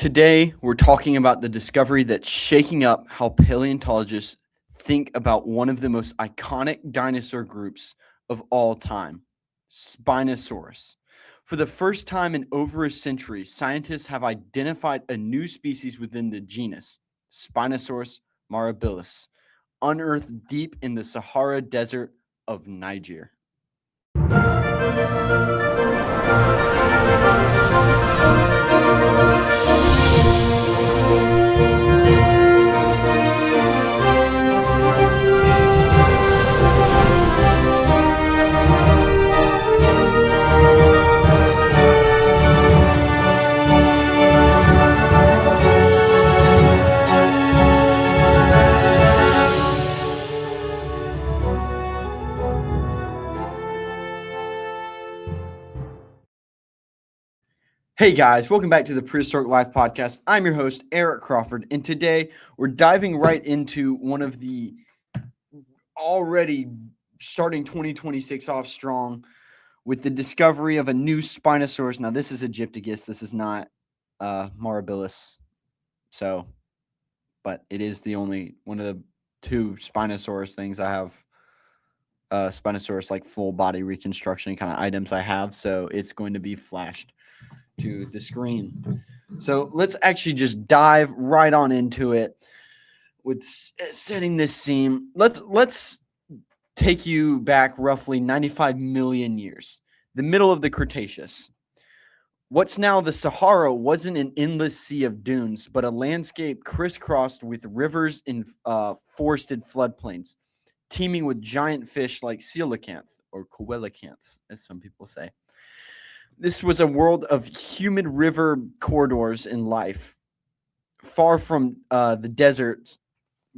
Today, we're talking about the discovery that's shaking up how paleontologists think about one of the most iconic dinosaur groups of all time, Spinosaurus. For the first time in over a century, scientists have identified a new species within the genus, Spinosaurus mirabilis, unearthed deep in the Sahara Desert of Niger. Hey guys, welcome back to the Prehistoric Life podcast. I'm your host, Eric Crawford, and today we're diving right into one of the already starting 2026 off strong with the discovery of a new Spinosaurus. Now, this is Egypticus. This is not mirabilis. But it is the only one of the two Spinosaurus things I have. Spinosaurus, like full body reconstruction kind of items I have. So it's going to be flashed to the screen. So let's actually just dive right on into it with setting this scene. Let's take you back roughly 95 million years, the middle of the Cretaceous. What's now the Sahara wasn't an endless sea of dunes, but a landscape crisscrossed with rivers and forested floodplains, teeming with giant fish like coelacanth, or coelacanths, as some people say. This was a world of humid river corridors in life, far from the deserts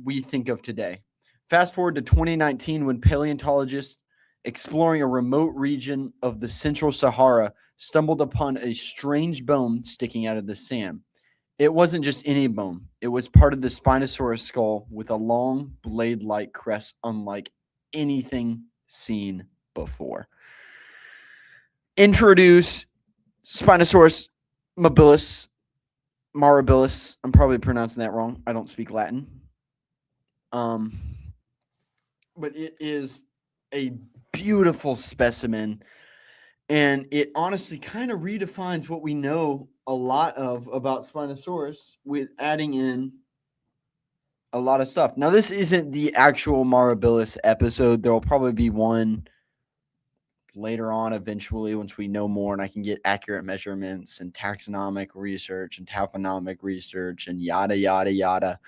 we think of today. Fast forward to 2019 when paleontologists exploring a remote region of the central Sahara stumbled upon a strange bone sticking out of the sand. It wasn't just any bone. It was part of the Spinosaurus skull with a long blade-like crest unlike anything seen before. Introduce Spinosaurus mirabilis. I'm probably pronouncing that wrong. I don't speak Latin. But it is a beautiful specimen, and it honestly kind of redefines what we know a lot of about Spinosaurus with adding in a lot of stuff. Now, this isn't the actual mirabilis episode. There will probably be one later on eventually once we know more and I can get accurate measurements and taxonomic research and taphonomic research and yada, yada, yada.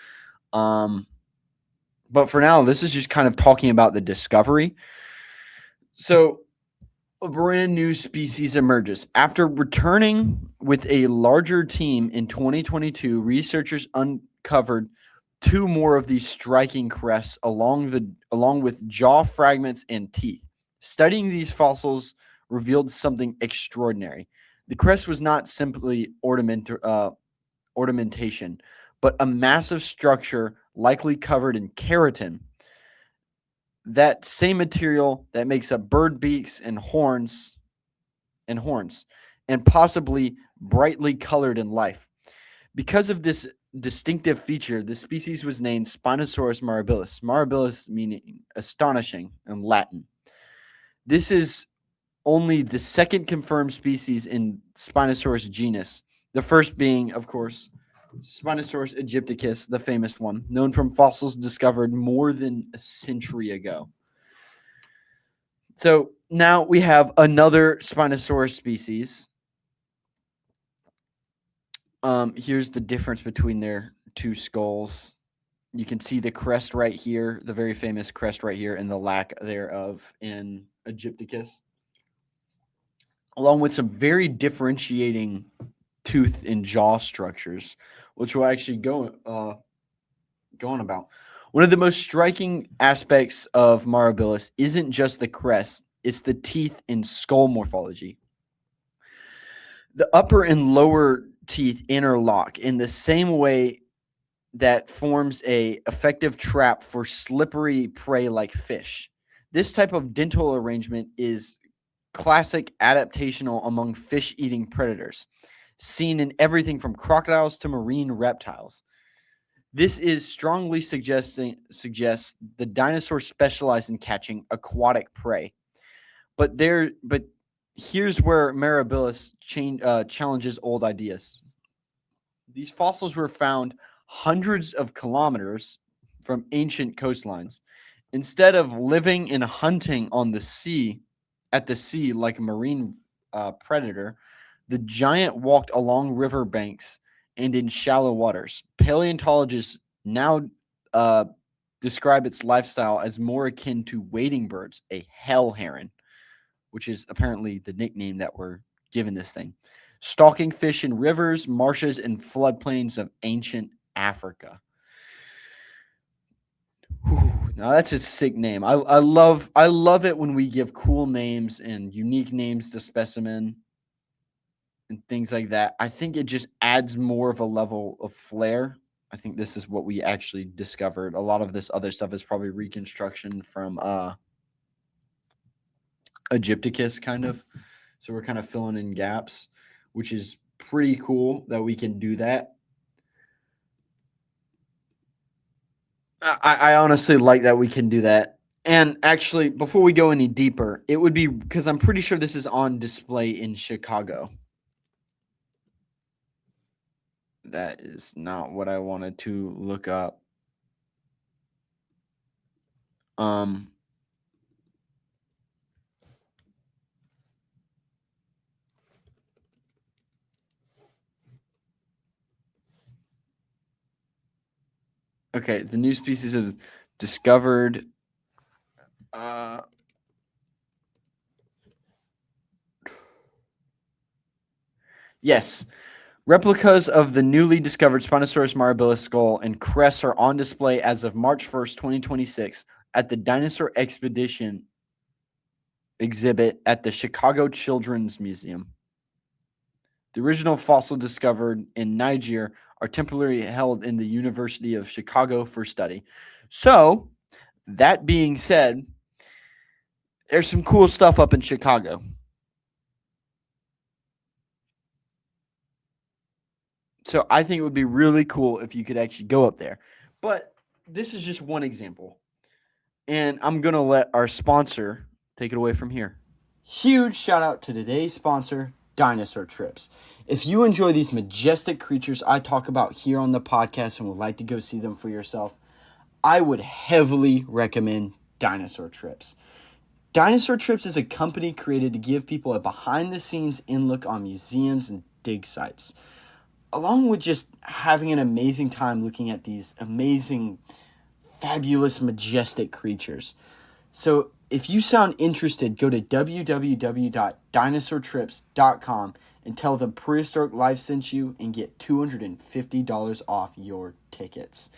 But for now, this is just kind of talking about the discovery. So a brand new species emerges. After returning with a larger team in 2022, researchers uncovered two more of these striking crests along with jaw fragments and teeth. Studying these fossils revealed something extraordinary. The crest was not simply ornamentation, but a massive structure likely covered in keratin. That same material that makes up bird beaks and horns, and possibly brightly colored in life. Because of this distinctive feature, the species was named Spinosaurus mirabilis. Mirabilis meaning astonishing in Latin. This is only the second confirmed species in Spinosaurus genus, the first being, of course, Spinosaurus egypticus, the famous one, known from fossils discovered more than a century ago. So now we have another Spinosaurus species. Here's the difference between their two skulls. You can see the crest right here, the very famous crest right here, and the lack thereof in Egypticus, along with some very differentiating tooth and jaw structures, which we'll actually go on about. One of the most striking aspects of mirabilis isn't just the crest, it's the teeth and skull morphology. The upper and lower teeth interlock in the same way that forms a effective trap for slippery prey like fish. This type of dental arrangement is classic adaptational among fish-eating predators. seen in everything from crocodiles to marine reptiles. This is strongly suggests the dinosaurs specialized in catching aquatic prey. But here's where mirabilis challenges old ideas. These fossils were found hundreds of kilometers from ancient coastlines. Instead of living and hunting on the sea, at the sea like a marine predator, the giant walked along riverbanks and in shallow waters. Paleontologists now uh, describe its lifestyle as more akin to wading birds, a hell heron, which is apparently the nickname that we're given this thing. Stalking fish in rivers, marshes, and floodplains of ancient Africa. Whew, now that's a sick name. I love it when we give cool names and unique names to specimen and things like that. I think it just adds more of a level of flair. I think this is what we actually discovered. A lot of this other stuff is probably reconstruction from Egypticus, kind of. So we're kind of filling in gaps, which is pretty cool that we can do that. I honestly like that we can do that. And actually, before we go any deeper, it would be because I'm pretty sure this is on display in Chicago. That is not what I wanted to look up. Um, okay, the new species of discovered. Uh, yes, replicas of the newly discovered Spinosaurus mirabilis skull and crests are on display as of March 1st, 2026, at the Dinosaur Expedition exhibit at the Chicago Children's Museum. The original fossil discovered in Niger are temporarily held in the University of Chicago for study. So, that being said, there's some cool stuff up in Chicago. So, I think it would be really cool if you could actually go up there. But this is just one example. And I'm going to let our sponsor take it away from here. Huge shout out to today's sponsor, Dinosaur Trips. If you enjoy these majestic creatures I talk about here on the podcast and would like to go see them for yourself, I would heavily recommend Dinosaur Trips. Dinosaur Trips is a company created to give people a behind-the-scenes in-look on museums and dig sites, along with just having an amazing time looking at these amazing, fabulous, majestic creatures. So if you sound interested, go to www.dinosaurtrips.com and tell them Prehistoric Life sent you and get $250 off your tickets.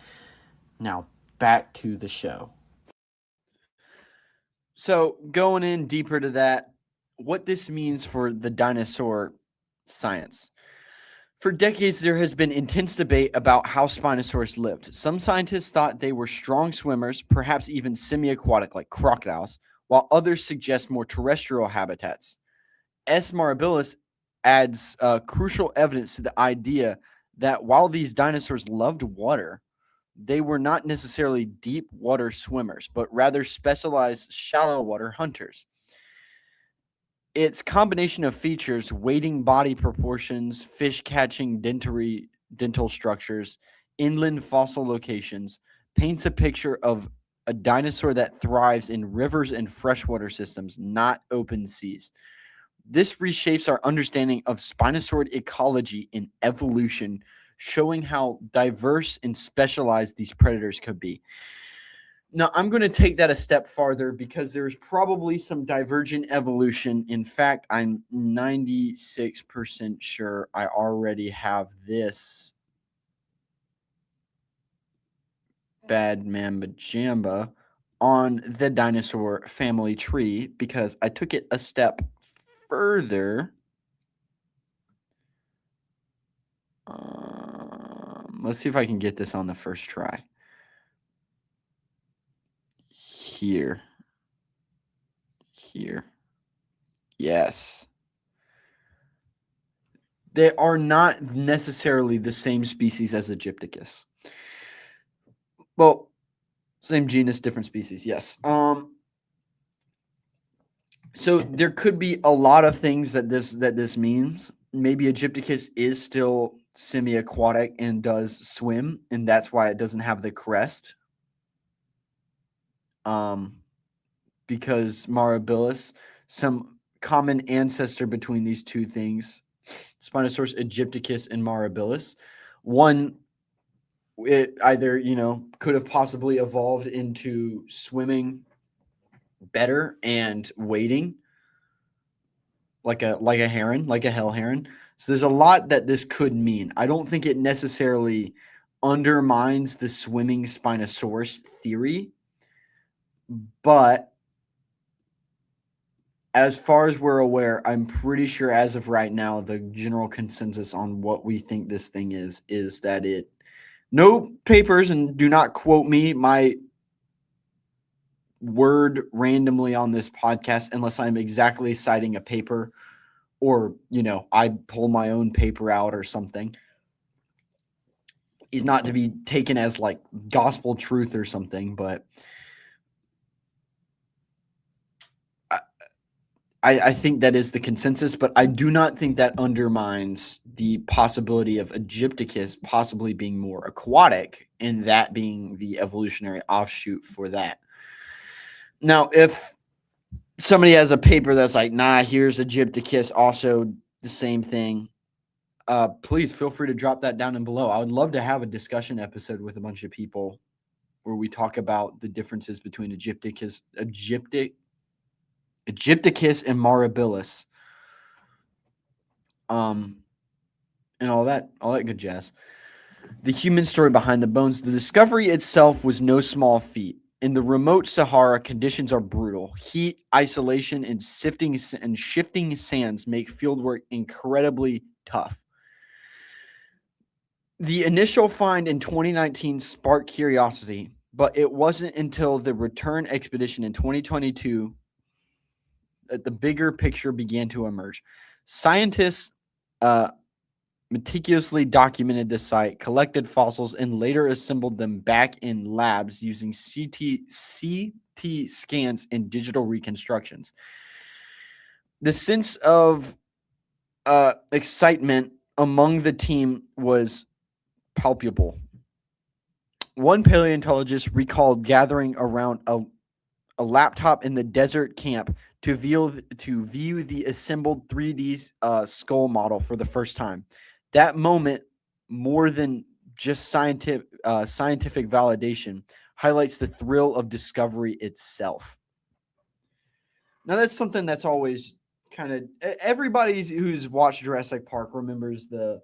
Now, back to the show. So, going in deeper to that, what this means for the dinosaur science. For decades, there has been intense debate about how Spinosaurus lived. Some scientists thought they were strong swimmers, perhaps even semi-aquatic like crocodiles, while others suggest more terrestrial habitats. S. mirabilis adds crucial evidence to the idea that while these dinosaurs loved water, they were not necessarily deep water swimmers, but rather specialized shallow water hunters. Its combination of features, wading body proportions, fish catching dental structures, inland fossil locations, paints a picture of a dinosaur that thrives in rivers and freshwater systems, not open seas. This reshapes our understanding of Spinosaurid ecology and evolution, showing how diverse and specialized these predators could be. Now, I'm going to take that a step farther because there's probably some divergent evolution. In fact, I'm 96% sure I already have this bad mamba jamba on the dinosaur family tree because I took it a step further. Let's see if I can get this on the first try. Here. Yes. they are not necessarily the same species as Egypticus. Well, same genus, different species, yes. So there could be a lot of things that this means. Maybe Egypticus is still semi-aquatic and does swim, and that's why it doesn't have the crest. Because mirabilis, some common ancestor between these two things, Spinosaurus egypticus and mirabilis. One, it either, could have possibly evolved into swimming better and wading like a heron, like a hell heron. So there's a lot that this could mean. I don't think it necessarily undermines the swimming Spinosaurus theory, but as far as we're aware, I'm pretty sure as of right now, the general consensus on what we think this thing is that it, no papers, and do not quote me, my word randomly on this podcast unless I'm exactly citing a paper or, I pull my own paper out or something. Is not to be taken as like gospel truth or something, but I think that is the consensus, but I do not think that undermines the possibility of Egypticus possibly being more aquatic and that being the evolutionary offshoot for that. Now, if somebody has a paper that's like, nah, here's Egypticus, also the same thing, please feel free to drop that down in below. I would love to have a discussion episode with a bunch of people where we talk about the differences between Egypticus and mirabilis, and all that good jazz. The human story behind the bones. The discovery itself was no small feat. In the remote Sahara, conditions are brutal. Heat, isolation, and shifting sands make fieldwork incredibly tough. The initial find in 2019 sparked curiosity, but it wasn't until the return expedition in 2022 that the bigger picture began to emerge. Scientists meticulously documented the site, collected fossils, and later assembled them back in labs using CT scans and digital reconstructions. The sense of excitement among the team was palpable. One paleontologist recalled gathering around a laptop in the desert camp to view the assembled 3D skull model for the first time. That moment, more than just scientific validation, highlights the thrill of discovery itself. Now, that's something that's always kind of, everybody who's watched Jurassic Park remembers the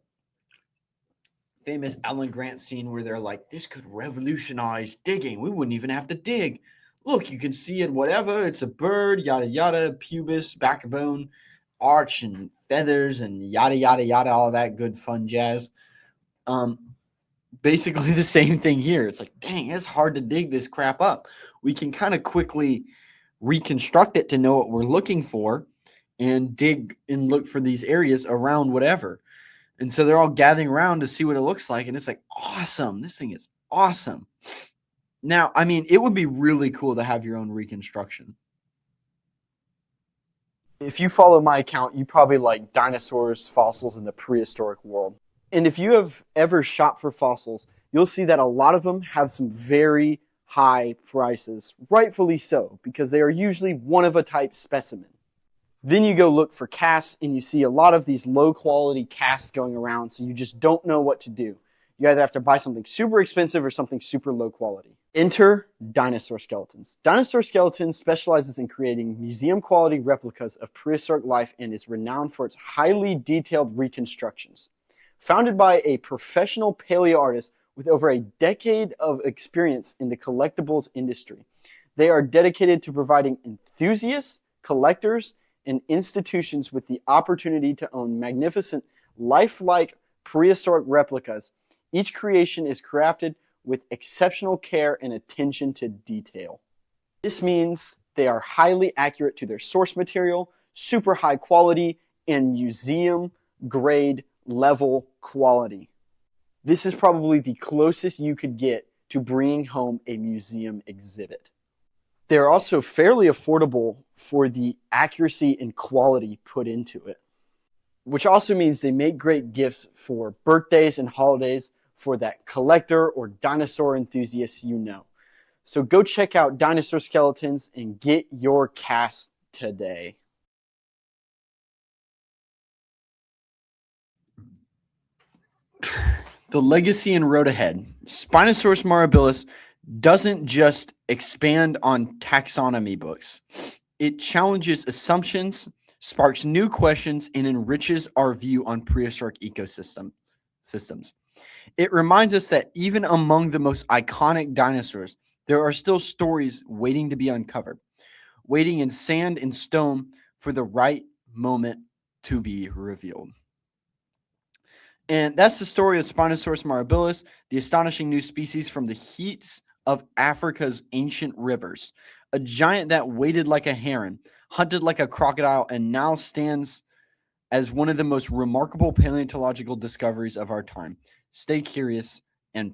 famous Alan Grant scene where they're like, this could revolutionize digging. We wouldn't even have to dig. Look, you can see it, whatever. It's a bird, yada, yada, pubis, backbone, arch, and feathers, and yada, yada, yada, all that good fun jazz. Basically the same thing here. It's like, dang, it's hard to dig this crap up. We can kind of quickly reconstruct it to know what we're looking for and dig and look for these areas around whatever. And so they're all gathering around to see what it looks like. And it's like, awesome. This thing is awesome. Now, I mean, it would be really cool to have your own reconstruction. If you follow my account, you probably like dinosaurs, fossils in the prehistoric world. And if you have ever shopped for fossils, you'll see that a lot of them have some very high prices, rightfully so, because they are usually one-of-a-type specimen. Then you go look for casts, and you see a lot of these low-quality casts going around, so you just don't know what to do. You either have to buy something super expensive or something super low quality. Enter dinosaur skeletons. Dinosaur Skeletons specializes in creating museum-quality replicas of prehistoric life and is renowned for its highly detailed reconstructions. Founded by a professional paleo artist with over a decade of experience in the collectibles industry, they are dedicated to providing enthusiasts, collectors, and institutions with the opportunity to own magnificent, lifelike prehistoric replicas. Each creation is crafted with exceptional care and attention to detail. This means they are highly accurate to their source material, super high quality, and museum-grade level quality. This is probably the closest you could get to bringing home a museum exhibit. They're also fairly affordable for the accuracy and quality put into it, which also means they make great gifts for birthdays and holidays for that collector or dinosaur enthusiast you know. So go check out Dinosaur Skeletons and get your cast today. The legacy and road ahead. Spinosaurus mirabilis doesn't just expand on taxonomy books. It challenges assumptions, sparks new questions, and enriches our view on prehistoric systems. It reminds us that even among the most iconic dinosaurs, there are still stories waiting to be uncovered, waiting in sand and stone for the right moment to be revealed. And that's the story of Spinosaurus mirabilis, the astonishing new species from the heats of Africa's ancient rivers. A giant that waded like a heron, hunted like a crocodile, and now stands as one of the most remarkable paleontological discoveries of our time. Stay curious, and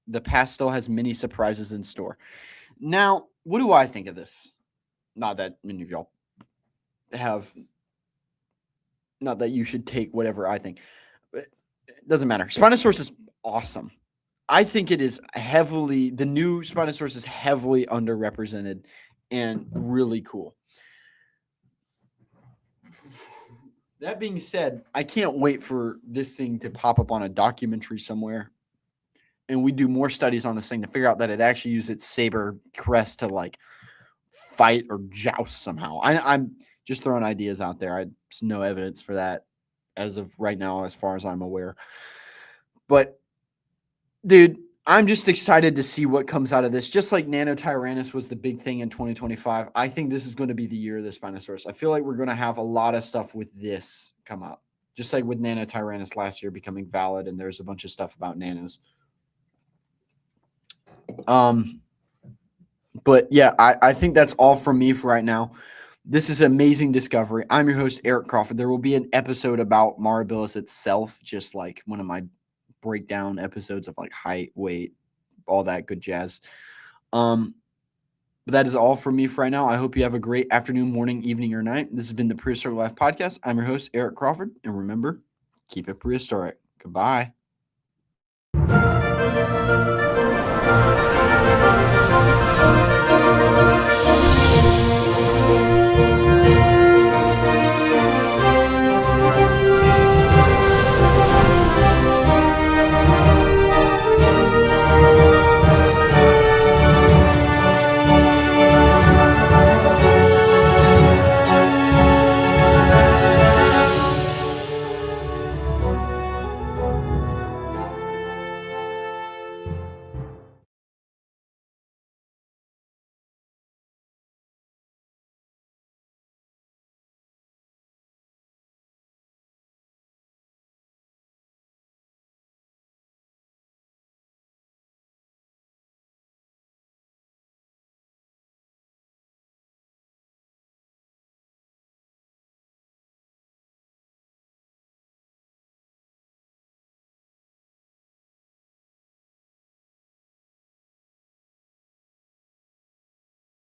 the past still has many surprises in store. Now, what do I think of this? Not that many of y'all have, not that you should take whatever I think. It doesn't matter. Spinosaurus is awesome. I think it is the new Spinosaurus is heavily underrepresented and really cool. That being said, I can't wait for this thing to pop up on a documentary somewhere, and we do more studies on this thing to figure out that it actually used its saber crest to like fight or joust somehow. I'm just throwing ideas out there. There's no evidence for that as of right now, as far as I'm aware. But dude, I'm just excited to see what comes out of this. Just like Nanotyrannus was the big thing in 2025, I think this is going to be the year of the Spinosaurus. I feel like we're going to have a lot of stuff with this come up. Just like with Nanotyrannus last year becoming valid, and there's a bunch of stuff about nanos. But yeah, I think that's all from me for right now. This is an amazing discovery. I'm your host, Eric Crawford. There will be an episode about mirabilis itself, just like one of my breakdown episodes of like height, weight, all that good jazz. But that is all from me for right now. I hope you have a great afternoon, morning, evening, or night. This has been the Prehistoric Life Podcast. I'm your host, Eric Crawford. And remember, keep it prehistoric. Goodbye.